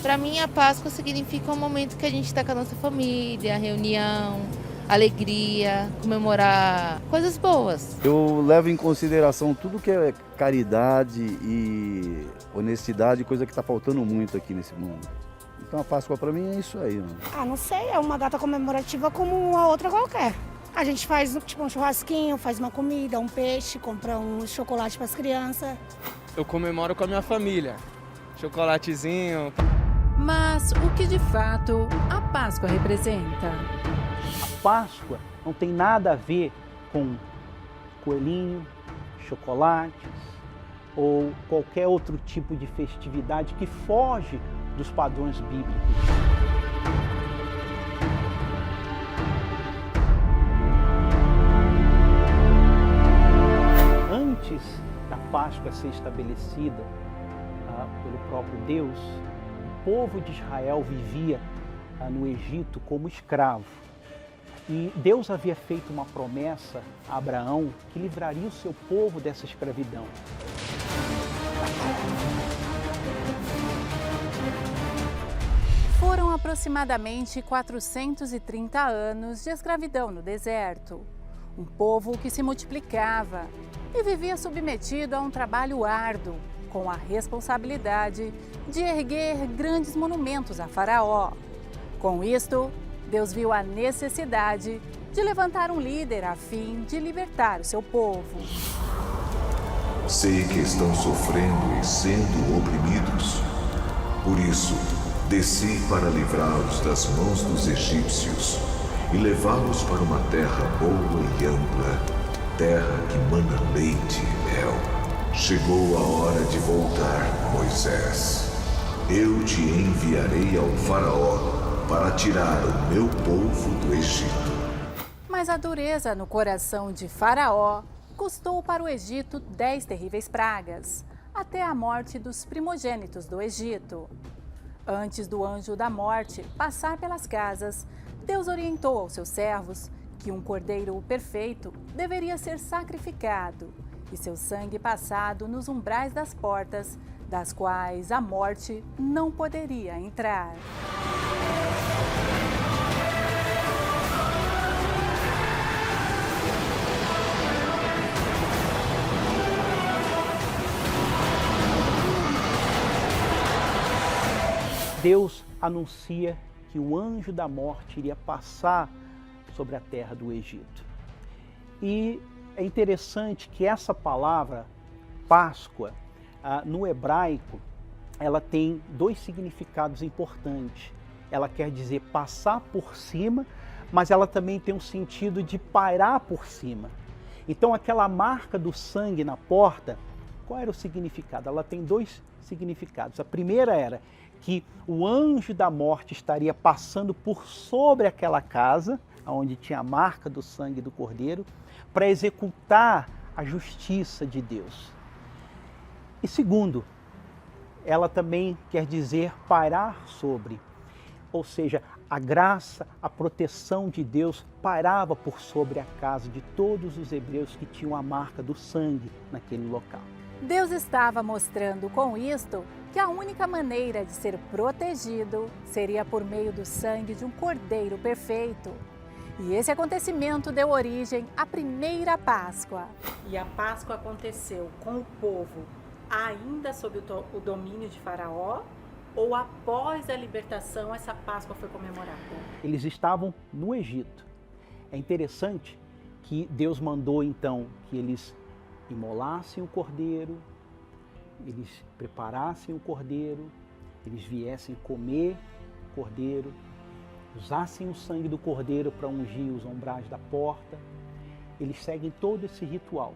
Para mim, a Páscoa significa um momento que a gente está com a nossa família, reunião, alegria, comemorar coisas boas. Eu levo em consideração tudo que é caridade e honestidade, coisa que está faltando muito aqui nesse mundo. Então a Páscoa para mim é isso aí, mano. Não sei, é uma data comemorativa como uma outra qualquer. A gente faz tipo um churrasquinho, faz uma comida, um peixe, compra um chocolate para as crianças. Eu comemoro com a minha família, chocolatezinho. Mas o que de fato a Páscoa representa? A Páscoa não tem nada a ver com coelhinho, chocolates ou qualquer outro tipo de festividade que foge dos padrões bíblicos. Antes da Páscoa ser estabelecida pelo próprio Deus, o povo de Israel vivia no Egito como escravo. E Deus havia feito uma promessa a Abraão que livraria o seu povo dessa escravidão. Foram aproximadamente 430 anos de escravidão no deserto. Um povo que se multiplicava e vivia submetido a um trabalho árduo, com a responsabilidade de erguer grandes monumentos a Faraó. Com isto, Deus viu a necessidade de levantar um líder a fim de libertar o seu povo. Sei que estão sofrendo e sendo oprimidos. Por isso, desci para livrá-los das mãos dos egípcios e levá-los para uma terra boa e ampla, terra que mana leite e mel. Chegou a hora de voltar, Moisés. Eu te enviarei ao Faraó para tirar o meu povo do Egito. Mas a dureza no coração de Faraó custou para o Egito 10 terríveis pragas, até a morte dos primogênitos do Egito. Antes do anjo da morte passar pelas casas, Deus orientou aos seus servos que um cordeiro perfeito deveria ser sacrificado e seu sangue passado nos umbrais das portas, das quais a morte não poderia entrar. Deus anuncia que o anjo da morte iria passar sobre a terra do Egito. E é interessante que essa palavra, Páscoa, no hebraico, ela tem dois significados importantes. Ela quer dizer passar por cima, mas ela também tem um sentido de pairar por cima. Então aquela marca do sangue na porta, qual era o significado? Ela tem dois significados. A primeira era que o anjo da morte estaria passando por sobre aquela casa, onde tinha a marca do sangue do cordeiro, para executar a justiça de Deus. E segundo, ela também quer dizer pairar sobre, ou seja, a graça, a proteção de Deus pairava por sobre a casa de todos os hebreus que tinham a marca do sangue naquele local. Deus estava mostrando com isto que a única maneira de ser protegido seria por meio do sangue de um cordeiro perfeito. E esse acontecimento deu origem à primeira Páscoa. E a Páscoa aconteceu com o povo ainda sob o domínio de Faraó, ou após a libertação essa Páscoa foi comemorada? Eles estavam no Egito. É interessante que Deus mandou então que eles imolassem o cordeiro, eles preparassem o cordeiro, eles viessem comer o cordeiro, usassem o sangue do cordeiro para ungir os umbrais da porta. Eles seguem todo esse ritual.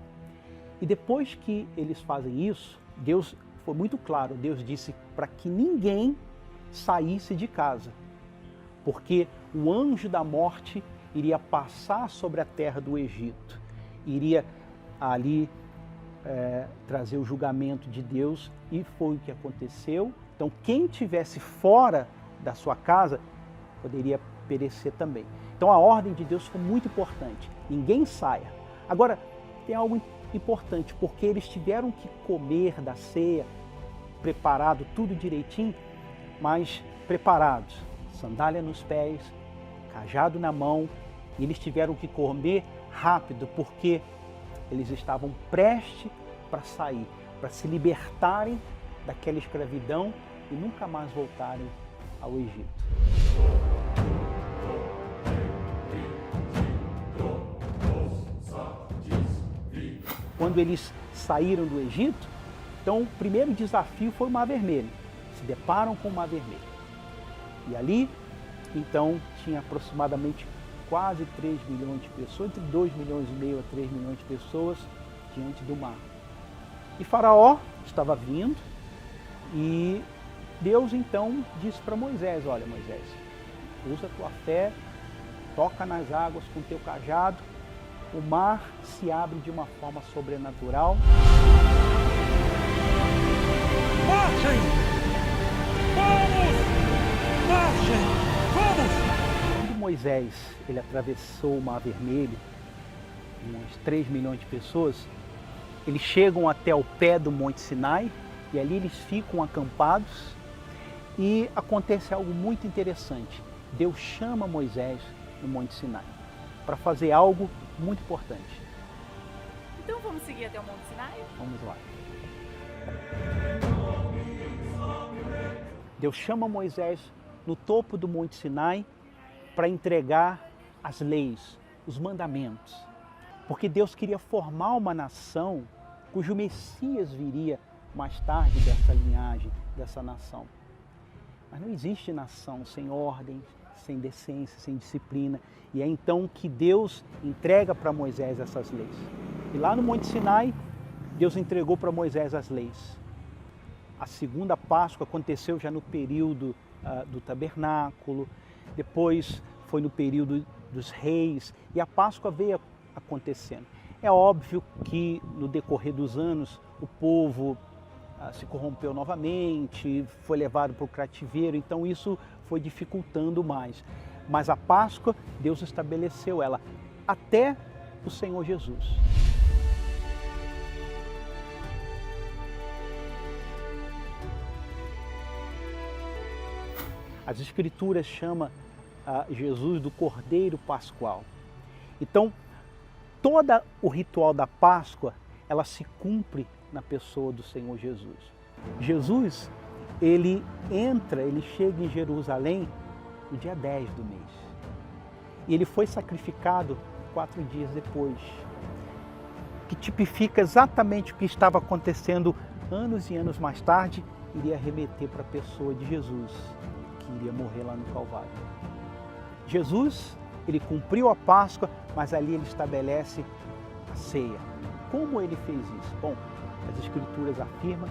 E depois que eles fazem isso, Deus foi muito claro, Deus disse para que ninguém saísse de casa, porque o anjo da morte iria passar sobre a terra do Egito, iria ali trazer o julgamento de Deus, e foi o que aconteceu. Então quem estivesse fora da sua casa poderia perecer também. Então a ordem de Deus foi muito importante, ninguém saia. Agora tem algo importante, porque eles tiveram que comer da ceia, preparado tudo direitinho, mas preparados, sandália nos pés, cajado na mão, e eles tiveram que comer rápido, porque eles estavam prestes para sair, para se libertarem daquela escravidão e nunca mais voltarem ao Egito. Quando eles saíram do Egito, então o primeiro desafio foi o Mar Vermelho. Se deparam com o Mar Vermelho. E ali, então, tinha aproximadamente quase 3 milhões de pessoas, entre 2 milhões e meio a 3 milhões de pessoas diante do mar. E Faraó estava vindo e Deus então disse para Moisés, olha Moisés, usa a tua fé, toca nas águas com teu cajado, o mar se abre de uma forma sobrenatural. Marchem! Vamos! Marchem! Vamos! Quando Moisés ele atravessou o Mar Vermelho, uns 3 milhões de pessoas, eles chegam até o pé do Monte Sinai e ali eles ficam acampados e acontece algo muito interessante. Deus chama Moisés no Monte Sinai para fazer algo muito importante. Então vamos seguir até o Monte Sinai? Vamos lá. Deus chama Moisés no topo do Monte Sinai para entregar as leis, os mandamentos. Porque Deus queria formar uma nação cujo Messias viria mais tarde dessa linhagem, dessa nação. Mas não existe nação sem ordem, sem decência, sem disciplina. E é então que Deus entrega para Moisés essas leis. E lá no Monte Sinai, Deus entregou para Moisés as leis. A segunda Páscoa aconteceu já no período do tabernáculo, depois foi no período dos reis, e a Páscoa veio acontecendo. É óbvio que no decorrer dos anos o povo se corrompeu novamente, foi levado para o cativeiro, então isso foi dificultando mais. Mas a Páscoa, Deus estabeleceu ela até o Senhor Jesus. As Escrituras chamam Jesus do Cordeiro Pascual. Então, todo o ritual da Páscoa, ela se cumpre na pessoa do Senhor Jesus. Jesus, ele chega em Jerusalém no dia 10 do mês. E ele foi sacrificado 4 dias depois, que tipifica exatamente o que estava acontecendo anos e anos mais tarde, iria remeter para a pessoa de Jesus, que iria morrer lá no Calvário. Jesus, ele cumpriu a Páscoa, mas ali ele estabelece a ceia. Como ele fez isso? Bom, as Escrituras afirmam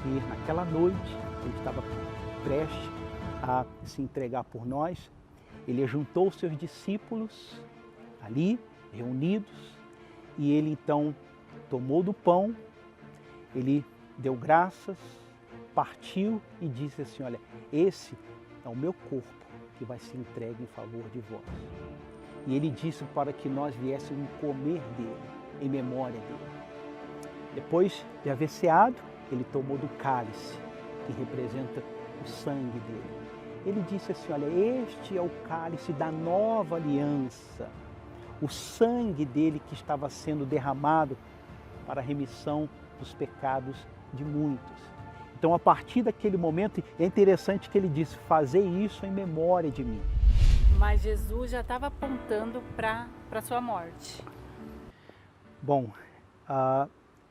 que naquela noite ele estava prestes a se entregar por nós. Ele juntou os seus discípulos ali, reunidos, e ele então tomou do pão, ele deu graças, partiu e disse assim, olha, esse é o meu corpo que vai ser entregue em favor de vós. E ele disse para que nós viéssemos comer dele, em memória dele. Depois de haver ceado, ele tomou do cálice, que representa o sangue dele. Ele disse assim, olha, este é o cálice da nova aliança, o sangue dele que estava sendo derramado para a remissão dos pecados de muitos. Então, a partir daquele momento, é interessante que ele disse, fazer isso em memória de mim. Mas Jesus já estava apontando para a sua morte. Bom,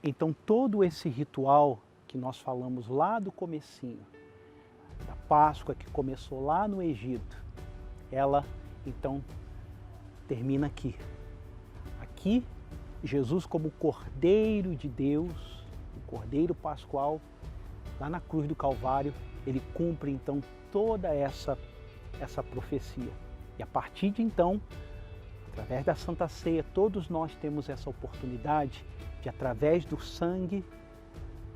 então todo esse ritual que nós falamos lá do comecinho, da Páscoa que começou lá no Egito, ela então termina aqui. Aqui, Jesus como Cordeiro de Deus, o Cordeiro Pascual, lá na cruz do Calvário, ele cumpre então toda essa profecia. E a partir de então, através da Santa Ceia, todos nós temos essa oportunidade de, através do sangue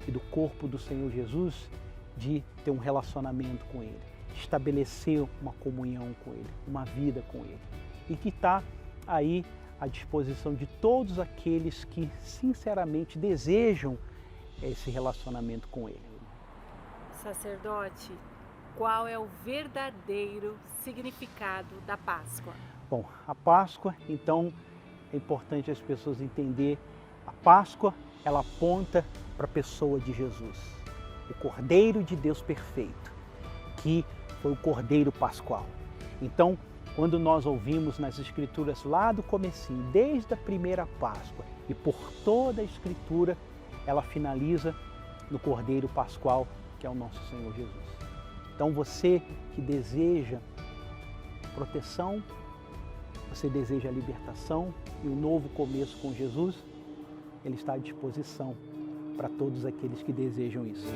e do corpo do Senhor Jesus, de ter um relacionamento com Ele, de estabelecer uma comunhão com Ele, uma vida com Ele. E que está aí à disposição de todos aqueles que sinceramente desejam esse relacionamento com Ele. Sacerdote, qual é o verdadeiro significado da Páscoa. Bom, a Páscoa, então, é importante as pessoas entenderem. A Páscoa, ela aponta para a pessoa de Jesus, o Cordeiro de Deus perfeito, que foi o Cordeiro Pascual. Então, quando nós ouvimos nas Escrituras lá do comecinho, desde a primeira Páscoa e por toda a Escritura, ela finaliza no Cordeiro Pascual, que é o nosso Senhor Jesus. Então você que deseja proteção, você deseja a libertação e um novo começo com Jesus, Ele está à disposição para todos aqueles que desejam isso.